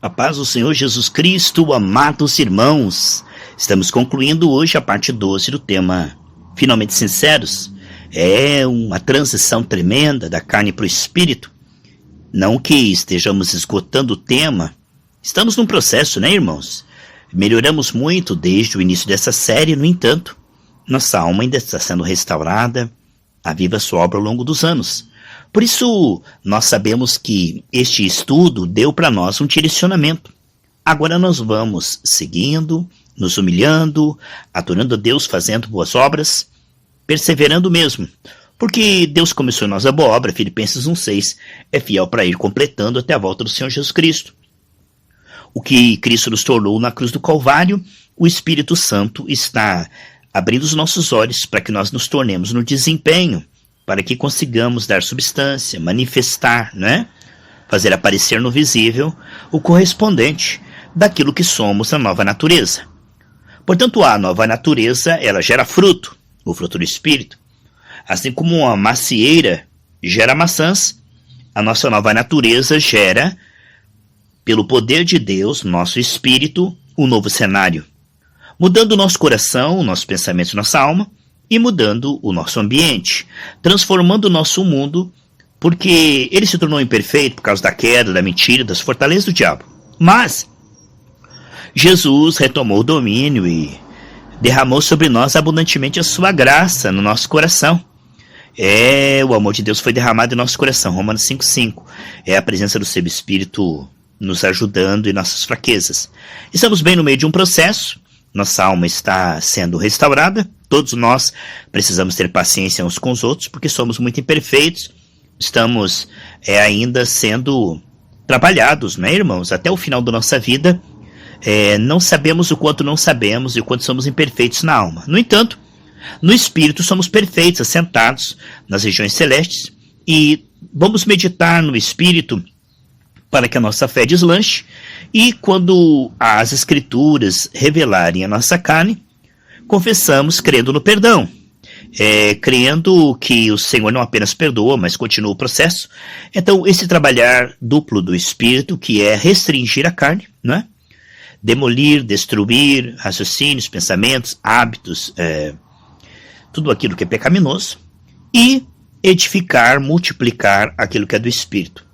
A paz do Senhor Jesus Cristo, amados irmãos. Estamos concluindo hoje a parte 12 do tema Finalmente Sinceros. É uma transição tremenda da carne para o espírito. Não que estejamos esgotando o tema. Estamos num processo, né, irmãos? Melhoramos muito desde o início dessa série, no entanto, nossa alma ainda está sendo restaurada, a viva sua obra ao longo dos anos. Por isso, nós sabemos que este estudo deu para nós um direcionamento. Agora nós vamos seguindo, nos humilhando, adorando a Deus, fazendo boas obras, perseverando mesmo. Porque Deus começou em nós a boa obra, Filipenses 1,6, é fiel para ir completando até a volta do Senhor Jesus Cristo. O que Cristo nos tornou na cruz do Calvário, o Espírito Santo está abrindo os nossos olhos para que nós nos tornemos no desempenho, para que consigamos dar substância, manifestar, né? Fazer aparecer no visível o correspondente daquilo que somos na nova natureza. Portanto, a nova natureza, ela gera fruto, o fruto do Espírito. Assim como uma macieira gera maçãs, a nossa nova natureza gera, pelo poder de Deus, nosso Espírito, um novo cenário. Mudando o nosso coração, o nosso pensamento, nossa alma, e mudando o nosso ambiente, transformando o nosso mundo, porque ele se tornou imperfeito por causa da queda, da mentira, das fortalezas do diabo. Mas Jesus retomou o domínio e derramou sobre nós abundantemente a sua graça no nosso coração. O amor de Deus foi derramado em nosso coração, Romanos 5,5. É a presença do seu Espírito nos ajudando em nossas fraquezas. Estamos bem no meio de um processo, nossa alma está sendo restaurada. Todos nós precisamos ter paciência uns com os outros, porque somos muito imperfeitos. Estamos ainda sendo trabalhados, né, irmãos? Até o final da nossa vida, não sabemos o quanto não sabemos e o quanto somos imperfeitos na alma. No entanto, no espírito somos perfeitos, assentados nas regiões celestes, e vamos meditar no espírito para que a nossa fé deslanche, e quando as escrituras revelarem a nossa carne, confessamos crendo no perdão, crendo que o Senhor não apenas perdoa, mas continua o processo. Então, esse trabalhar duplo do Espírito, que é restringir a carne, né? Demolir, destruir raciocínios, pensamentos, hábitos, tudo aquilo que é pecaminoso, e edificar, multiplicar aquilo que é do Espírito.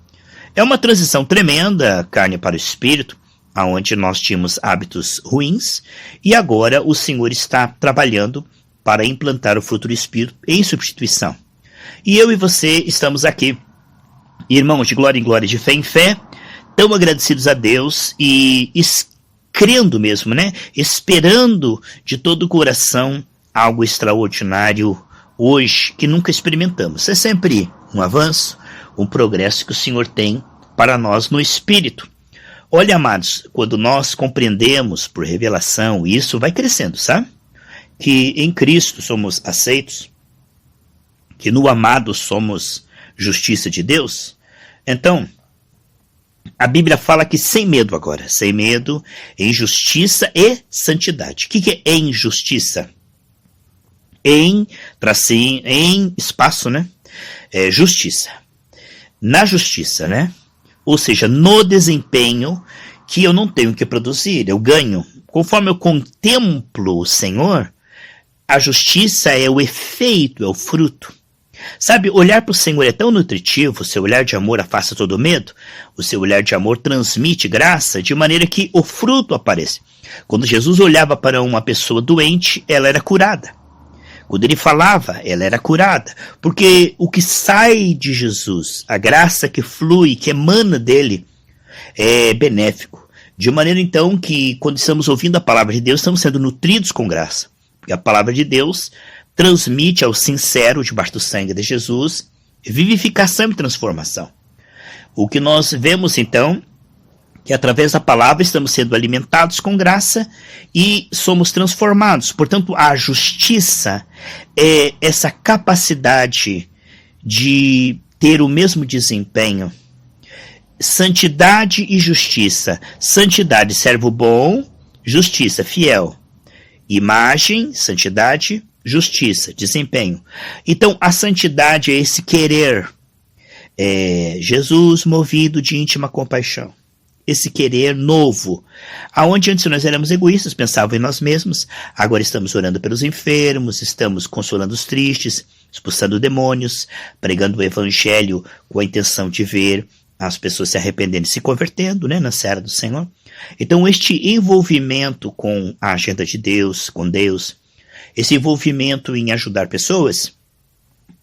É uma transição tremenda, carne para o Espírito, onde nós tínhamos hábitos ruins, e agora o Senhor está trabalhando para implantar o fruto do Espírito em substituição. E eu e você estamos aqui, irmãos, de glória em glória, de fé em fé, tão agradecidos a Deus e crendo mesmo, né? Esperando de todo o coração algo extraordinário hoje que nunca experimentamos. É sempre um avanço, um progresso que o Senhor tem para nós no Espírito. Olha, amados, quando nós compreendemos por revelação, isso vai crescendo, sabe? Que em Cristo somos aceitos, que no amado somos justiça de Deus. Então, a Bíblia fala que sem medo agora, sem medo, em justiça e santidade. O que é em justiça? Em espaço, né? Justiça. Na justiça, né? Ou seja, no desempenho que eu não tenho que produzir, eu ganho. Conforme eu contemplo o Senhor, a justiça é o efeito, é o fruto. Sabe, olhar para o Senhor é tão nutritivo, o seu olhar de amor afasta todo medo, o seu olhar de amor transmite graça, de maneira que o fruto aparece. Quando Jesus olhava para uma pessoa doente, ela era curada. Quando ele falava, ela era curada, porque o que sai de Jesus, a graça que flui, que emana dele, é benéfico. De maneira então que quando estamos ouvindo a palavra de Deus, estamos sendo nutridos com graça. Porque a palavra de Deus transmite ao sincero, debaixo do sangue de Jesus, vivificação e transformação. O que nós vemos então, que através da palavra estamos sendo alimentados com graça e somos transformados. Portanto, a justiça é essa capacidade de ter o mesmo desempenho. Santidade e justiça. Santidade, servo bom, justiça, fiel. Imagem, santidade, justiça, desempenho. Então, a santidade é esse querer. Jesus movido de íntima compaixão. esse querer novo. Aonde antes nós éramos egoístas, pensávamos em nós mesmos, agora estamos orando pelos enfermos, estamos consolando os tristes, expulsando demônios, pregando o evangelho com a intenção de ver as pessoas se arrependendo e se convertendo, né, na seara do Senhor. Então este envolvimento com a agenda de Deus, com Deus, esse envolvimento em ajudar pessoas,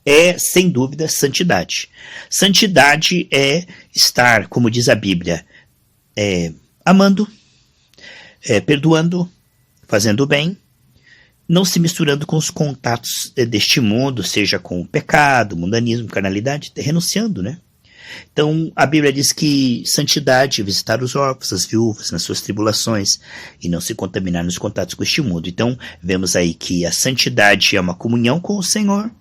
é, sem dúvida, santidade. Santidade é estar, como diz a Bíblia, amando, perdoando, fazendo o bem, não se misturando com os contatos deste mundo, seja com o pecado, mundanismo, carnalidade, renunciando, né? Então, a Bíblia diz que santidade é visitar os órfãos, as viúvas, nas suas tribulações, e não se contaminar nos contatos com este mundo. Então, vemos aí que a santidade é uma comunhão com o Senhor,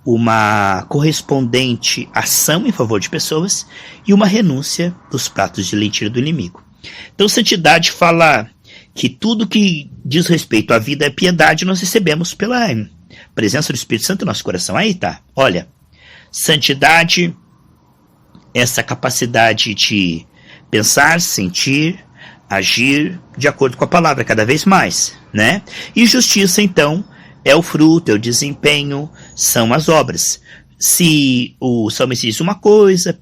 uma correspondente ação em favor de pessoas e uma renúncia dos pratos de lentilha do inimigo. Então, santidade fala que tudo que diz respeito à vida e piedade nós recebemos pela presença do Espírito Santo no nosso coração. Aí tá, olha, santidade, essa capacidade de pensar, sentir, agir de acordo com a palavra cada vez mais, né? E justiça, então, é o fruto, é o desempenho, são as obras. Se o salmista diz uma coisa,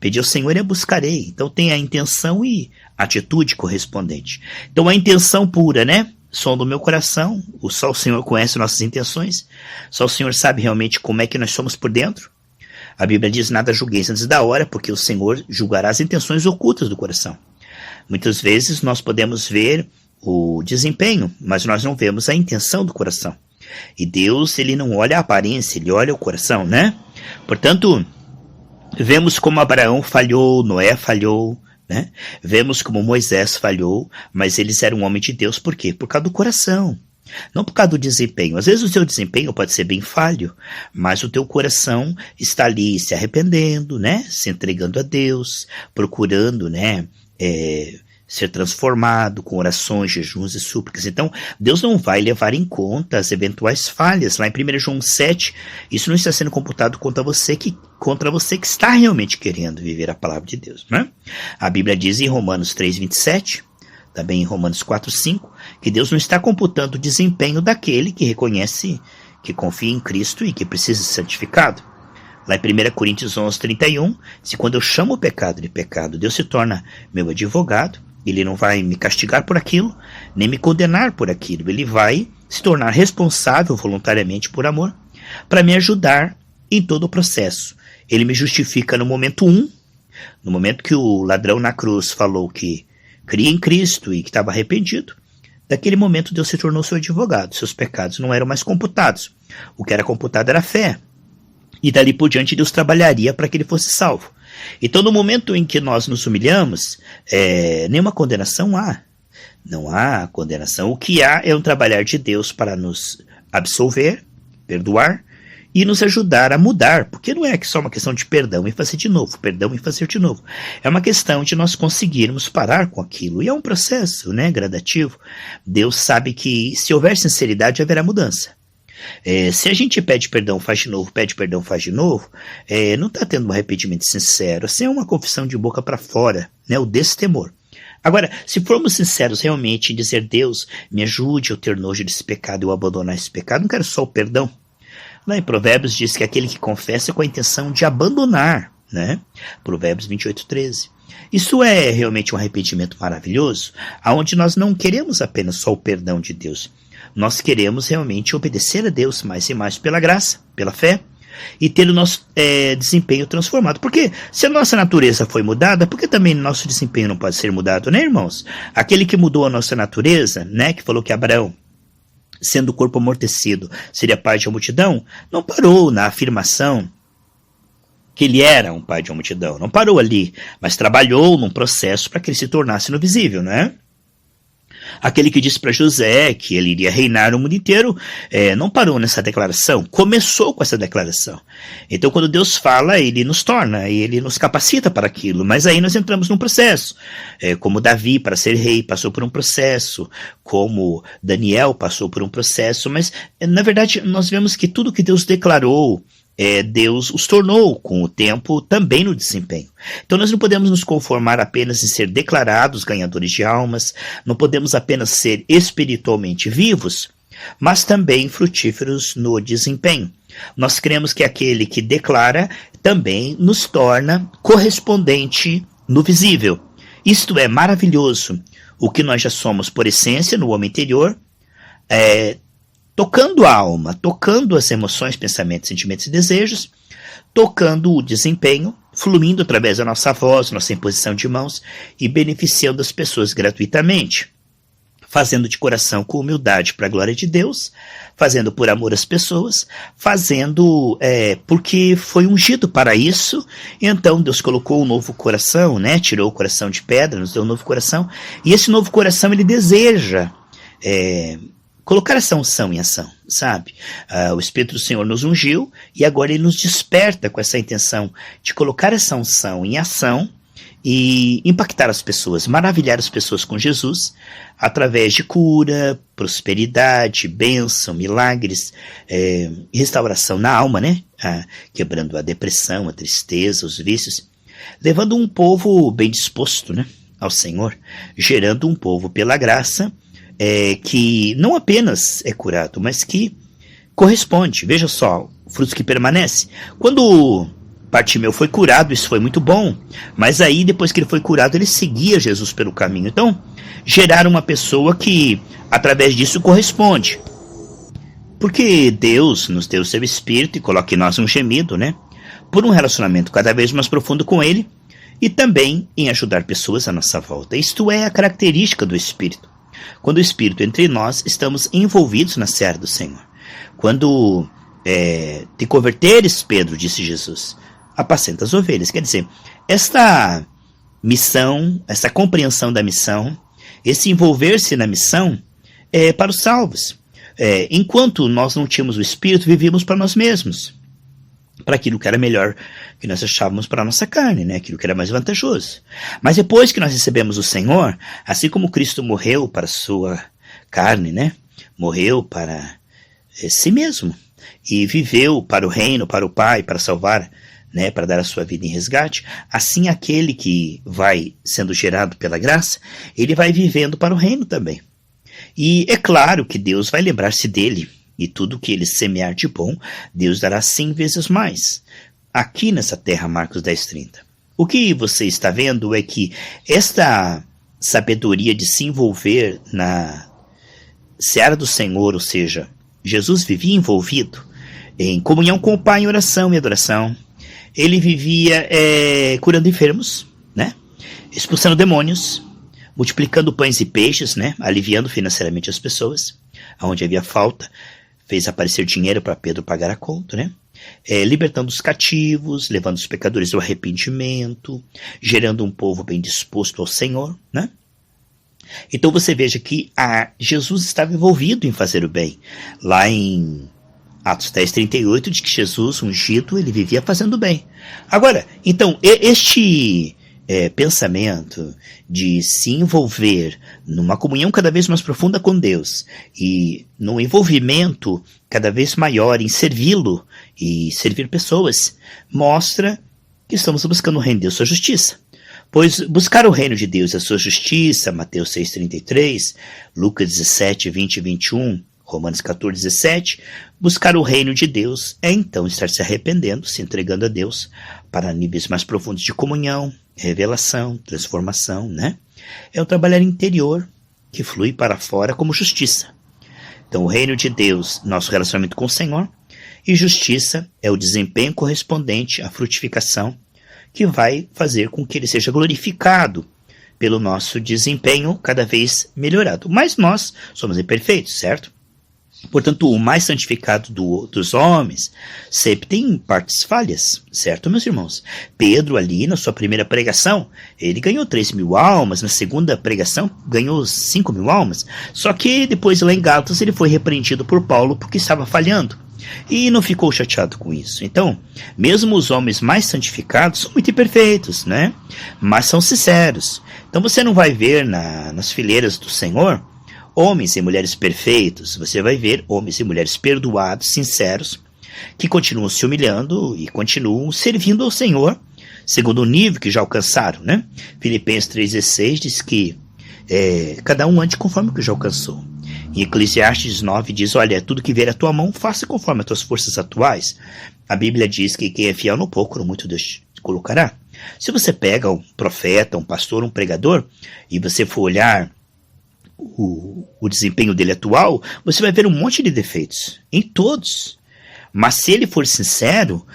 pedir ao Senhor e a buscarei. Então tem a intenção e a atitude correspondente. Então a intenção pura, né? Som do meu coração, só o Senhor conhece nossas intenções, só o Senhor sabe realmente como é que nós somos por dentro. A Bíblia diz, nada julgueis antes da hora, porque o Senhor julgará as intenções ocultas do coração. Muitas vezes nós podemos ver o desempenho, mas nós não vemos a intenção do coração. E Deus, ele não olha a aparência, ele olha o coração, né? Portanto, vemos como Abraão falhou, Noé falhou, né? Vemos como Moisés falhou, mas eles eram um homem de Deus, por quê? Por causa do coração, não por causa do desempenho. Às vezes o seu desempenho pode ser bem falho, mas o teu coração está ali se arrependendo, né? Se entregando a Deus, procurando, né? Ser transformado com orações, jejuns e súplicas. Então, Deus não vai levar em conta as eventuais falhas. Lá em 1 João 7, isso não está sendo computado contra você que está realmente querendo viver a palavra de Deus, né? A Bíblia diz em Romanos 3:27, também em Romanos 4:5, que Deus não está computando o desempenho daquele que reconhece, que confia em Cristo e que precisa ser santificado. Lá em 1 Coríntios 11:31, se quando eu chamo o pecado de pecado, Deus se torna meu advogado, ele não vai me castigar por aquilo, nem me condenar por aquilo. Ele vai se tornar responsável voluntariamente por amor, para me ajudar em todo o processo. Ele me justifica no momento 1, no momento que o ladrão na cruz falou que cria em Cristo e que estava arrependido. Daquele momento Deus se tornou seu advogado, seus pecados não eram mais computados. O que era computado era a fé. E dali por diante Deus trabalharia para que ele fosse salvo. Então no momento em que nós nos humilhamos, nenhuma condenação há. Não há condenação. O que há é um trabalhar de Deus para nos absolver, perdoar e nos ajudar a mudar. Porque não é só uma questão de perdão e fazer de novo, perdão e fazer de novo. É uma questão de nós conseguirmos parar com aquilo. E é um processo, né, gradativo. Deus sabe que se houver sinceridade haverá mudança. Se a gente pede perdão, faz de novo, pede perdão, faz de novo, não está tendo um arrependimento sincero, assim é uma confissão de boca para fora, né, o destemor. Agora, se formos sinceros realmente em dizer, Deus, me ajude a ter nojo desse pecado e eu abandonar esse pecado, não quero só o perdão. Lá em Provérbios diz que aquele que confessa é com a intenção de abandonar, né? Provérbios 28:13. Isso é realmente um arrependimento maravilhoso, onde nós não queremos apenas só o perdão de Deus. Nós queremos realmente obedecer a Deus mais e mais pela graça, pela fé, e ter o nosso desempenho transformado. Porque se a nossa natureza foi mudada, por que também nosso desempenho não pode ser mudado, né, irmãos? Aquele que mudou a nossa natureza, né, que falou que Abraão, sendo o corpo amortecido, seria pai de uma multidão, não parou na afirmação que ele era um pai de uma multidão. Não parou ali, mas trabalhou num processo para que ele se tornasse no visível, né? Aquele que disse para José que ele iria reinar no mundo inteiro, não parou nessa declaração, começou com essa declaração. Então quando Deus fala, ele nos torna, ele nos capacita para aquilo, mas aí nós entramos num processo, como Davi para ser rei passou por um processo, como Daniel passou por um processo, mas na verdade nós vemos que tudo que Deus declarou Deus os tornou, com o tempo, também no desempenho. Então nós não podemos nos conformar apenas em ser declarados ganhadores de almas, não podemos apenas ser espiritualmente vivos, mas também frutíferos no desempenho. Nós cremos que aquele que declara também nos torna correspondente no visível. Isto é maravilhoso. O que nós já somos por essência no homem interior, tocando a alma, tocando as emoções, pensamentos, sentimentos e desejos, tocando o desempenho, fluindo através da nossa voz, nossa imposição de mãos e beneficiando as pessoas gratuitamente. Fazendo de coração com humildade para a glória de Deus, fazendo por amor às pessoas, fazendo porque foi ungido para isso, e então Deus colocou um novo coração, né? Tirou o coração de pedra, nos deu um novo coração, e esse novo coração ele deseja colocar essa unção em ação, sabe? O Espírito do Senhor nos ungiu e agora ele nos desperta com essa intenção de colocar essa unção em ação e impactar as pessoas, maravilhar as pessoas com Jesus através de cura, prosperidade, bênção, milagres, restauração na alma, né? Quebrando a depressão, a tristeza, os vícios, levando um povo bem disposto, né, ao Senhor, gerando um povo pela graça que não apenas é curado, mas que corresponde. Veja só, frutos que permanecem. Quando Bartimeu foi curado, isso foi muito bom, mas aí depois que ele foi curado, ele seguia Jesus pelo caminho. Então, gerar uma pessoa que através disso corresponde. Porque Deus nos deu o seu Espírito e coloca em nós um gemido, né? Por um relacionamento cada vez mais profundo com Ele e também em ajudar pessoas à nossa volta. Isto é a característica do Espírito. Quando o Espírito entra em nós, estamos envolvidos na seara do Senhor. Quando te converteres, Pedro, disse Jesus, apacenta as ovelhas. Quer dizer, esta missão, essa compreensão da missão, esse envolver-se na missão é para os salvos. Enquanto nós não tínhamos o Espírito, vivíamos para nós mesmos, para aquilo que era melhor, que nós achávamos para a nossa carne, né? Aquilo que era mais vantajoso. Mas depois que nós recebemos o Senhor, assim como Cristo morreu para a sua carne, né? Morreu para si mesmo e viveu para o reino, para o Pai, para salvar, né, para dar a sua vida em resgate, assim aquele que vai sendo gerado pela graça, ele vai vivendo para o reino também. E é claro que Deus vai lembrar-se dele, e tudo que ele semear de bom, Deus dará 100 vezes mais. Aqui nessa terra, Marcos 10:30. O que você está vendo é que esta sabedoria de se envolver na seara do Senhor, ou seja, Jesus vivia envolvido em comunhão com o Pai em oração e adoração. Ele vivia curando enfermos, né? Expulsando demônios, multiplicando pães e peixes, né? Aliviando financeiramente as pessoas, onde havia falta, fez aparecer dinheiro para Pedro pagar a conta, né? Libertando os cativos, levando os pecadores ao arrependimento, gerando um povo bem disposto ao Senhor, né? Então você veja que Jesus estava envolvido em fazer o bem. Lá em Atos 10:38 diz que Jesus, ungido, ele vivia fazendo bem. Agora, então, este pensamento de se envolver numa comunhão cada vez mais profunda com Deus e num envolvimento cada vez maior em servi-lo e servir pessoas, mostra que estamos buscando o reino de Deus e sua justiça. Pois buscar o reino de Deus e a sua justiça, Mateus 6:33, Lucas 17:20 e 21, Romanos 14:17, buscar o reino de Deus é então estar se arrependendo, se entregando a Deus para níveis mais profundos de comunhão, revelação, transformação, né? É um trabalhar interior que flui para fora como justiça. Então o reino de Deus, nosso relacionamento com o Senhor, e justiça é o desempenho correspondente à frutificação que vai fazer com que ele seja glorificado pelo nosso desempenho cada vez melhorado. Mas nós somos imperfeitos, certo? Portanto, o mais santificado dos homens sempre tem partes falhas, certo, meus irmãos? Pedro ali, na sua primeira pregação, ele ganhou 3.000 almas, na segunda pregação ganhou 5.000 almas, só que depois lá em Gálatas ele foi repreendido por Paulo porque estava falhando. E não ficou chateado com isso. Então, mesmo os homens mais santificados são muito imperfeitos, né? Mas são sinceros. Então você não vai ver nas fileiras do Senhor homens e mulheres perfeitos. Você vai ver homens e mulheres perdoados, sinceros, que continuam se humilhando e continuam servindo ao Senhor, segundo o nível que já alcançaram, né? Filipenses 3,16 diz que cada um ande conforme o que já alcançou. Em Eclesiastes 9 diz, olha, tudo que vier à tua mão, faça conforme as tuas forças atuais. A Bíblia diz que quem é fiel no pouco, no muito Deus te colocará. Se você pega um profeta, um pastor, um pregador, e você for olhar o desempenho dele atual, você vai ver um monte de defeitos, em todos. Mas se ele for sincero,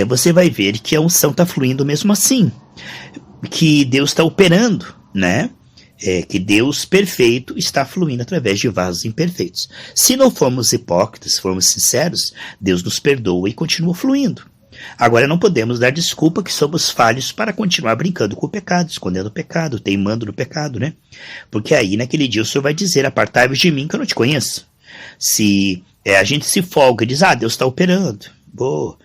você vai ver que a unção está fluindo mesmo assim, que Deus está operando, né? Que Deus perfeito está fluindo através de vasos imperfeitos. Se não formos hipócritas, se formos sinceros, Deus nos perdoa e continua fluindo. Agora não podemos dar desculpa que somos falhos para continuar brincando com o pecado, escondendo o pecado, teimando no pecado, né? Porque aí naquele dia o Senhor vai dizer, apartai-vos de mim que eu não te conheço. Se a gente se folga e diz, Deus está operando, vou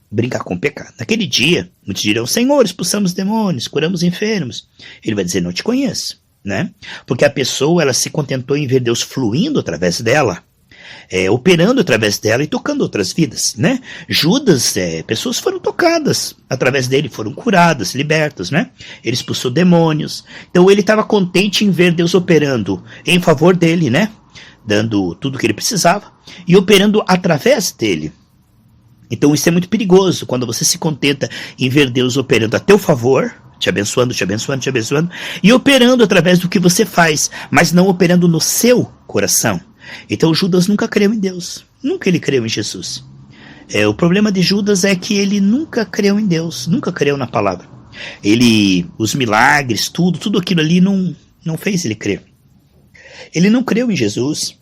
brincar com o pecado. Naquele dia, muitos dirão, Senhor, expulsamos demônios, curamos enfermos. Ele vai dizer, não te conheço, né? Porque a pessoa, ela se contentou em ver Deus fluindo através dela, operando através dela e tocando outras vidas, né? Judas, pessoas foram tocadas através dele, foram curadas, libertas, né? Ele expulsou demônios. Então ele estava contente em ver Deus operando em favor dele, né? Dando tudo o que ele precisava e operando através dele. Então isso é muito perigoso, quando você se contenta em ver Deus operando a teu favor, te abençoando, te abençoando, te abençoando, e operando através do que você faz, mas não operando no seu coração. Então Judas nunca creu em Deus, nunca ele creu em Jesus. O problema de Judas é que ele nunca creu em Deus, nunca creu na palavra. Os milagres, tudo aquilo ali não fez ele crer. Ele não creu em Jesus,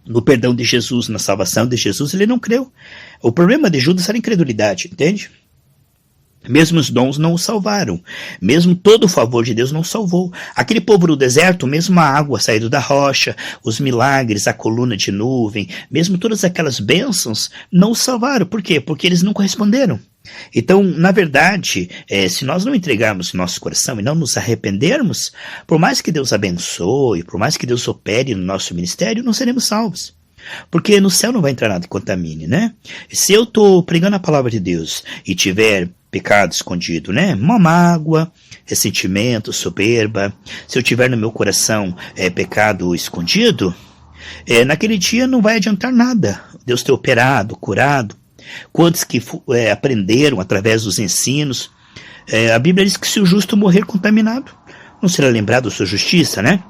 no perdão de Jesus, na salvação de Jesus, ele não creu. O problema de Judas era a incredulidade, entende? Mesmo os dons não o salvaram. Mesmo todo o favor de Deus não o salvou. Aquele povo no deserto, mesmo a água saindo da rocha, os milagres, a coluna de nuvem, mesmo todas aquelas bênçãos, não o salvaram. Por quê? Porque eles não corresponderam. Então, na verdade, se nós não entregarmos nosso coração e não nos arrependermos, por mais que Deus abençoe, por mais que Deus opere no nosso ministério, não seremos salvos. Porque no céu não vai entrar nada que contamine, né? Se eu estou pregando a palavra de Deus e tiver pecado escondido, né? Uma mágoa, ressentimento, soberba, se eu tiver no meu coração pecado escondido, naquele dia não vai adiantar nada. Deus ter operado, curado. Quantos que aprenderam através dos ensinos? A Bíblia diz que se o justo morrer contaminado, não será lembrado sua justiça, né?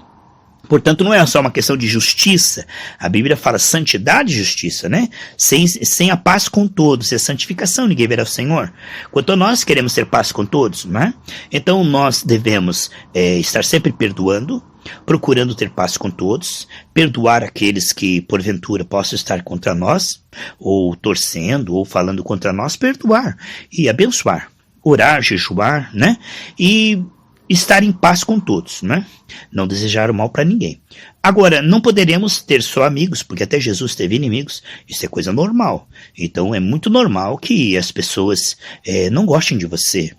Portanto, não é só uma questão de justiça. A Bíblia fala santidade e justiça, né? Sem a paz com todos, sem a santificação, ninguém verá o Senhor. Quanto a nós queremos ter paz com todos, né? Então nós devemos estar sempre perdoando, procurando ter paz com todos, perdoar aqueles que porventura possam estar contra nós, ou torcendo, ou falando contra nós, perdoar e abençoar, orar, jejuar, né? E estar em paz com todos, né? Não desejar o mal para ninguém. Agora, não poderemos ter só amigos, porque até Jesus teve inimigos. Isso é coisa normal. Então é muito normal que as pessoas não gostem de você.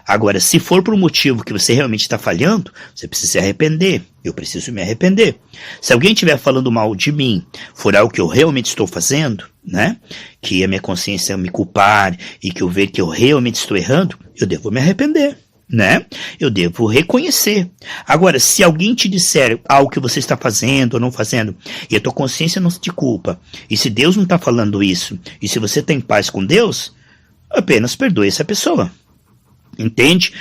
Agora, se for por um motivo que você realmente está falhando, você precisa se arrepender. Eu preciso me arrepender. Se alguém estiver falando mal de mim, for algo que eu realmente estou fazendo, né? Que a minha consciência me culpar e que eu ver que eu realmente estou errando, eu devo me arrepender, né? Eu devo reconhecer. Agora, se alguém te disser algo que você está fazendo ou não fazendo, e a tua consciência não te culpa, e se Deus não está falando isso, e se você tem paz com Deus, apenas perdoe essa pessoa. Entende?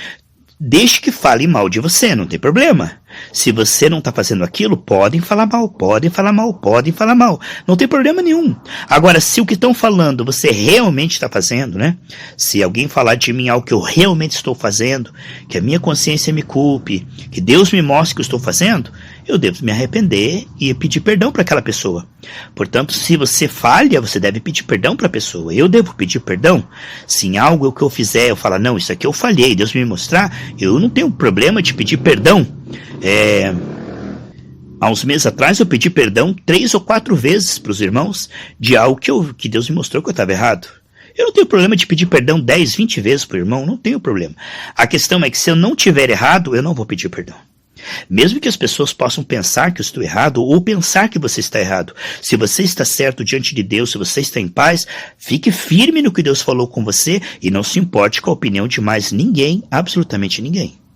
Deixe que fale mal de você, não tem problema. Se você não está fazendo aquilo, podem falar mal, podem falar mal, podem falar mal. Não tem problema nenhum. Agora, se o que estão falando você realmente está fazendo, né? Se alguém falar de mim algo que eu realmente estou fazendo, que a minha consciência me culpe, que Deus me mostre que eu estou fazendo, eu devo me arrepender e pedir perdão para aquela pessoa. Portanto, se você falha, você deve pedir perdão para a pessoa. Eu devo pedir perdão. Se em algo que eu fizer, eu falar, não, isso aqui eu falhei, Deus me mostrar, eu não tenho problema de pedir perdão. Há uns meses atrás eu pedi perdão 3 ou 4 vezes para os irmãos de algo que Deus me mostrou que eu estava errado. Eu não tenho problema de pedir perdão 10, 20 vezes para o irmão, não tenho problema. A questão é que se eu não tiver errado, eu não vou pedir perdão. Mesmo que as pessoas possam pensar que eu estou errado ou pensar que você está errado, se você está certo diante de Deus, se você está em paz, fique firme no que Deus falou com você e não se importe com a opinião de mais ninguém, absolutamente ninguém.